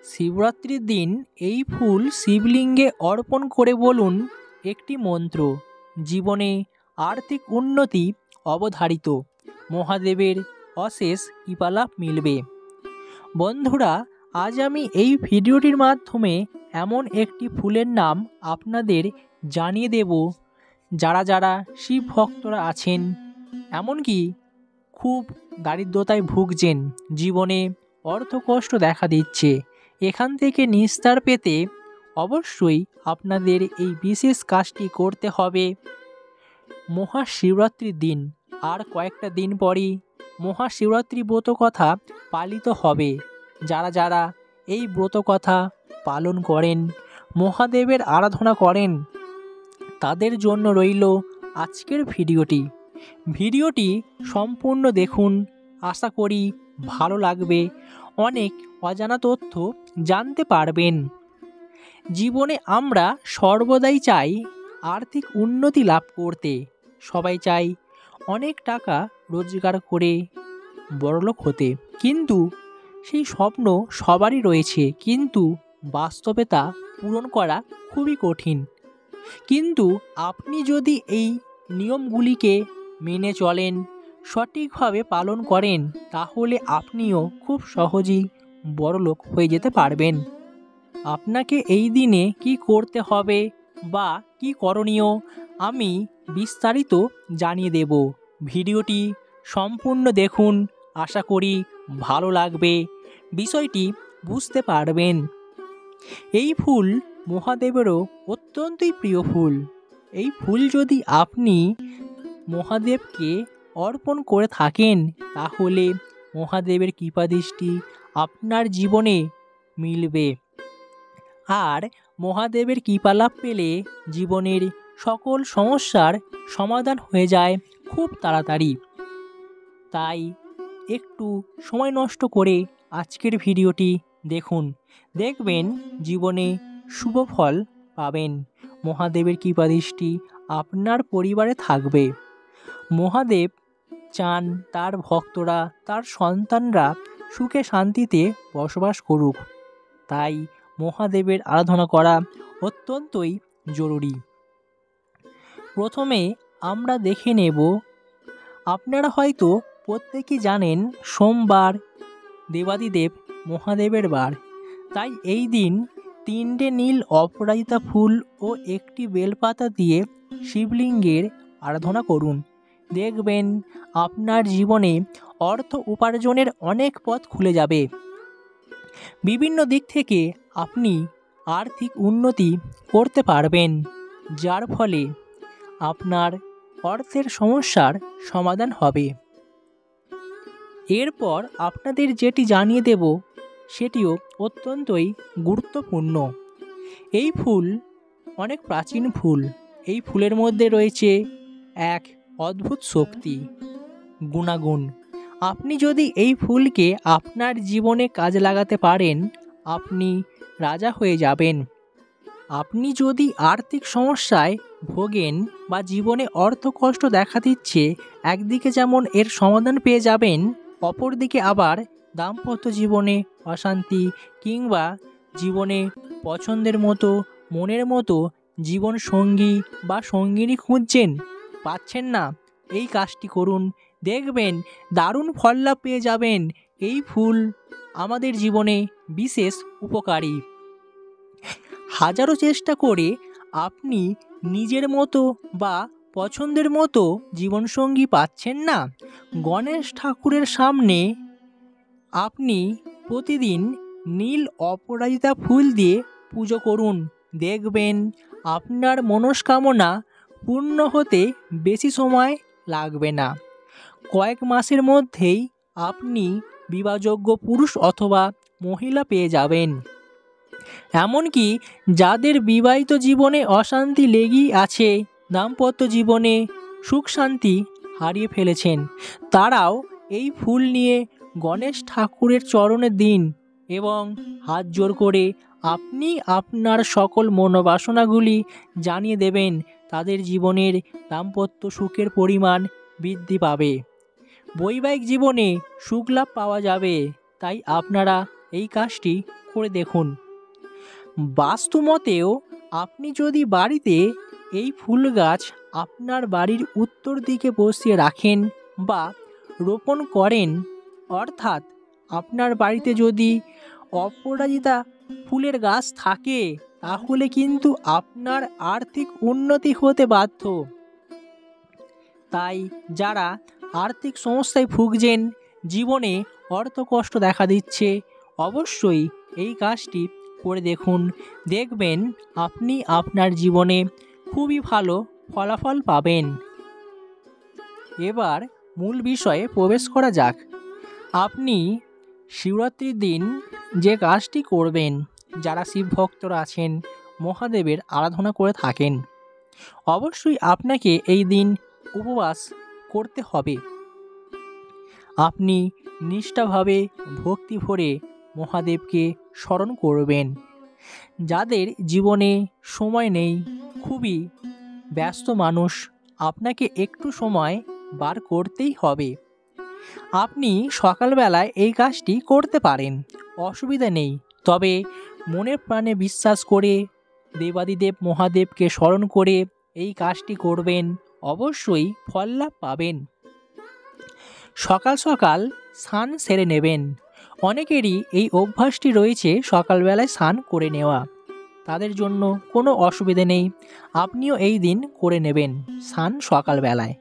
শিবরাত্রির দিন এই ফুল শিবলিঙ্গে অর্পণ করে বলুন একটি মন্ত্র। জীবনে আর্থিক উন্নতি অবধারিত, মহাদেবের অশেষ কৃপালাভ মিলবে। বন্ধুরা, আজ আমি এই ভিডিওটির মাধ্যমে এমন একটি ফুলের নাম আপনাদের জানিয়ে দেব, যারা শিব ভক্তরা আছেন, এমনকি খুব দারিদ্রতায় ভুগছেন, জীবনে অর্থকষ্ট দেখা দিচ্ছে, এখান থেকে নিস্তার পেতে অবশ্যই আপনাদের এই বিশেষ কাজটি করতে হবে। মহাশিবরাত্রির দিন আর কয়েকটা দিন পরই মহাশিবরাত্রি ব্রত কথা পালিত হবে। যারা এই ব্রত কথা পালন করেন, মহাদেবের আরাধনা করেন, তাদের জন্য রইল আজকের ভিডিওটি সম্পূর্ণ দেখুন। আশা করি ভালো লাগবে, অনেক অজানা তথ্য জানতে পারবেন। জীবনে আমরা সর্বদাই চাই আর্থিক উন্নতি লাভ করতে, সবাই চাই অনেক টাকা রোজগার করে বড়লোক হতে, কিন্তু সেই স্বপ্ন সবারই রয়েছে, কিন্তু বাস্তবে তা পূরণ করা খুবই কঠিন। কিন্তু আপনি যদি এই নিয়মগুলিকে মেনে চলেন, সঠিকভাবে পালন করেন, তাহলে আপনিও খুব সহজেই বড়লোক হয়ে যেতে পারবেন। আপনাকে এই দিনে কি করতে হবে বা কি করণীয় আমি বিস্তারিত জানিয়ে দেব। ভিডিওটি সম্পূর্ণ দেখুন, আশা করি ভালো লাগবে, বিষয়টি বুঝতে পারবেন। এই ফুল মহাদেবেরও অত্যন্তই প্রিয় ফুল। এই ফুল যদি আপনি মহাদেবকে অর্পণ করে থাকেন, তাহলে মহাদেবের কৃপাদৃষ্টি আপনার জীবনে মিলবে। আর মহাদেবের কৃপালাভ পেলে জীবনের সকল সমস্যার সমাধান হয়ে যায় খুব তাড়াতাড়ি। তাই একটু সময় নষ্ট করে আজকের ভিডিওটি দেখুন, দেখবেন জীবনে শুভ ফল পাবেন। মহাদেবের কৃপাদৃষ্টি আপনার পরিবারে থাকবে। মহাদেব চান তার ভক্তরা, তার সন্তানরা সুখে শান্তিতে বসবাস করুক, তাই মহাদেবের আরাধনা করা অত্যন্তই জরুরি। প্রথমে আমরা দেখে নেব, আপনারা হয়তো প্রত্যেকেই জানেন সোমবার দেবাদিদেব মহাদেবের বার, তাই এই দিন 3টে নীল অপরাজিতা ফুল ও একটি বেলপাতা দিয়ে শিবলিঙ্গের আরাধনা করুন। দেখবেন আপনার জীবনে অর্থ উপার্জনের অনেক পথ খুলে যাবে। বিভিন্ন দিক থেকে আপনি আর্থিক উন্নতি করতে পারবেন, যার ফলে আপনার অর্থের সমস্যার সমাধান হবে। এরপর আপনাদের যেটি জানিয়ে দেব সেটিও অত্যন্তই গুরুত্বপূর্ণ। এই ফুল অনেক প্রাচীন ফুল। এই ফুলের মধ্যে রয়েছে এক অদ্ভুত শক্তি, গুণাগুণ। আপনি যদি এই ফুলকে আপনার জীবনে কাজে লাগাতে পারেন, আপনি রাজা হয়ে যাবেন। আপনি যদি আর্থিক সমস্যায় ভোগেন বা জীবনে অর্থকষ্ট দেখা দিচ্ছে, একদিকে যেমন এর সমাধান পেয়ে যাবেন, অপরদিকে আবার দাম্পত্য জীবনে অশান্তি কিংবা জীবনে পছন্দের মতো, মনের মতো জীবন সঙ্গী বা সঙ্গিনী খুঁজছেন, পাচ্ছেন না, এই কাজটি করুন, দেখবেন দারুণ ফল লাভ পেয়ে যাবেন। এই ফুল আমাদের জীবনে বিশেষ উপকারী। হাজারো চেষ্টা করে আপনি নিজের মতো বা পছন্দের মতো জীবনসঙ্গী পাচ্ছেন না, গণেশ ঠাকুরের সামনে আপনি প্রতিদিন নীল অপরাজিতা ফুল দিয়ে পুজো করুন। দেখবেন আপনার মনস্কামনা পূর্ণ হতে বেশি সময় লাগবে না। কয়েক মাসের মধ্যেই আপনি বিবাহযোগ্য পুরুষ অথবা মহিলা পেয়ে যাবেন। এমনকি যাদের বিবাহিত জীবনে অশান্তি লেগেই আছে, দাম্পত্য জীবনে সুখ শান্তি হারিয়ে ফেলেছেন, তারাও এই ফুল নিয়ে গণেশ ঠাকুরের চরণে দিন এবং হাত জোড় করে আপনি আপনার সকল মনোবাসনাগুলি জানিয়ে দেবেন। তাদের জীবনের দাম্পত্য সুখের পরিমাণ বৃদ্ধি পাবে, বৈবাহিক জীবনে সুখ লাভ পাওয়া যাবে। তাই আপনারা এই কাজটি করে দেখুন। বাস্তুমতেও আপনি যদি বাড়িতে এই ফুল গাছ আপনার বাড়ির উত্তর দিকে বসিয়ে রাখেন বা রোপণ করেন, অর্থাৎ আপনার বাড়িতে যদি অপরাজিতা ফুলের গাছ থাকে, তাহলে কিন্তু আপনার আর্থিক উন্নতি হতে বাধ্য। তাই যারা আর্থিক সমস্যায় ভুগছেন, জীবনে অর্থকষ্ট দেখা দিচ্ছে, অবশ্যই এই কাজটি করে দেখুন। দেখবেন আপনি আপনার জীবনে খুবই ভালো ফলাফল পাবেন। এবার মূল বিষয়ে প্রবেশ করা যাক। আপনি শিবরাত্রির দিন যে কাজটি করবেন, যারা শিব ভক্তরা আছেন, মহাদেবের আরাধনা করে থাকেন, অবশ্যই আপনাকে এই দিন উপবাস করতে হবে। আপনি নিষ্ঠাভাবে ভক্তি ভরে মহাদেবকে স্মরণ করবেন। যাদের জীবনে সময় নেই, খুবই ব্যস্ত মানুষ, আপনাকে একটু সময় বার করতেই হবে। আপনি সকালবেলায় এই কাজটি করতে পারেন, অসুবিধা নেই। তবে মনে প্রাণে বিশ্বাস করে দেবাদিদেব মহাদেবকে স্মরণ করে এই কাজটি করবেন, অবশ্যই ফল লাভ পাবেন। সকাল সকাল স্নান সেরে নেবেন। অনেকেরই এই অভ্যাসটি রয়েছে সকালবেলায় স্নান করে নেওয়া, তাদের জন্য কোনো অসুবিধে নেই। আপনিও এই দিন করে নেবেন স্নান সকালবেলায়।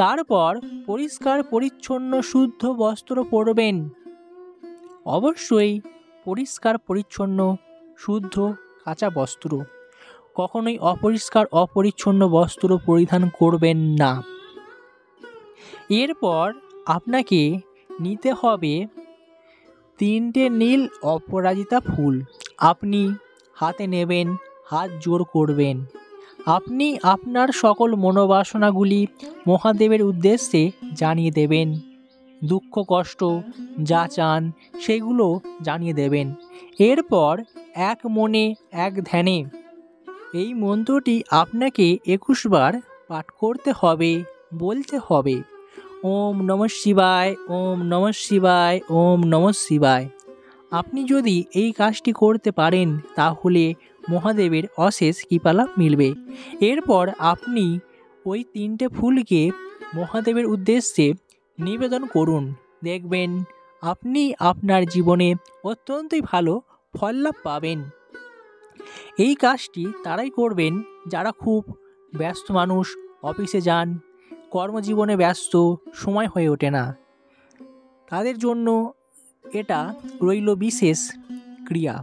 তারপর পরিষ্কার পরিচ্ছন্ন শুদ্ধ বস্ত্র পরবেন। অবশ্যই পরিষ্কার পরিচ্ছন্ন শুদ্ধ কাঁচা বস্ত্র, কখনোই অপরিষ্কার অপরিচ্ছন্ন বস্ত্র পরিধান করবেন না। এরপর আপনাকে নিতে হবে 3টে নীল অপরাজিতা ফুল। আপনি হাতে নেবেন, হাত জোড় করবেন। আপনি আপনার সকল মনোবাসনাগুলি মহাদেবের উদ্দেশ্যে জানিয়ে দেবেন। দুঃখ কষ্ট যা চান সেগুলো জানিয়ে দেবেন। এরপর এক মনে এক ধ্যানে এই মন্ত্রটি আপনাকে 21 বার পাঠ করতে হবে, বলতে হবে, ওম নমঃ শিবায়, ওম নমঃ শিবায়, ওম নমঃ শিবায়। আপনি যদি এই কাজটি করতে পারেন, তাহলে মহাদেবের অশেষ কৃপালাভ মিলবে। এরপর আপনি ওই 3টে ফুলকে মহাদেবের উদ্দেশ্যে নিবেদন করুন। দেখবেন আপনি আপনার জীবনে অত্যন্তই ভালো ফল লাভ পাবেন। এই কাজটি তারাই করবেন যারা খুব ব্যস্ত মানুষ, অফিসে যান, কর্মজীবনে ব্যস্ত, সময় হয়ে ওঠে না, তাদের জন্য এটা রইল বিশেষ ক্রিয়া।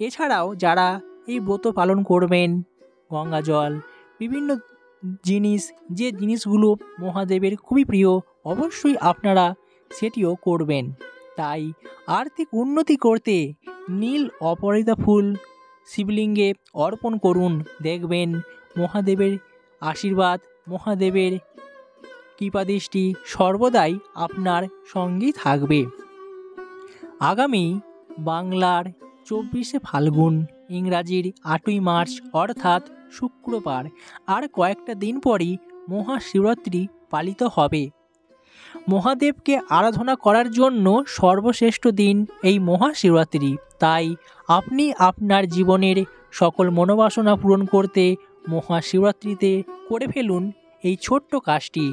এছাড়াও যারা এই ব্রত পালন করবেন, গঙ্গা জল, বিভিন্ন জিনিস, যে জিনিসগুলো মহাদেবের খুবই প্রিয়, অবশ্যই আপনারা সেটিও করবেন। তাই আর্থিক উন্নতি করতে নীল অপরাজিতা ফুল শিবলিঙ্গে অর্পণ করুন। দেখবেন মহাদেবের আশীর্বাদ, মহাদেবের কৃপাদৃষ্টি সর্বদাই আপনার সঙ্গেই থাকবে। আগামী বাংলার 24শে ফাল্গুন, ইংরাজির 8ই মার্চ অর্থাৎ শুক্রবার, আর কয়েকটা দিন পরই মহাশিবরাত্রি পালিত হবে। মহাদেবকে আরাধনা করার জন্য সর্বশ্রেষ্ঠ দিন এই মহাশিবরাত্রি। তাই আপনি আপনার জীবনের সকল মনোবাসনা পূরণ করতে মহাশিবরাত্রিতে করে ফেলুন এই ছোট্ট কাজটি।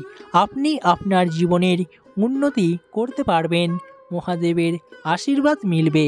আপনি আপনার জীবনের উন্নতি করতে পারবেন, মহাদেবের আশীর্বাদ মিলবে।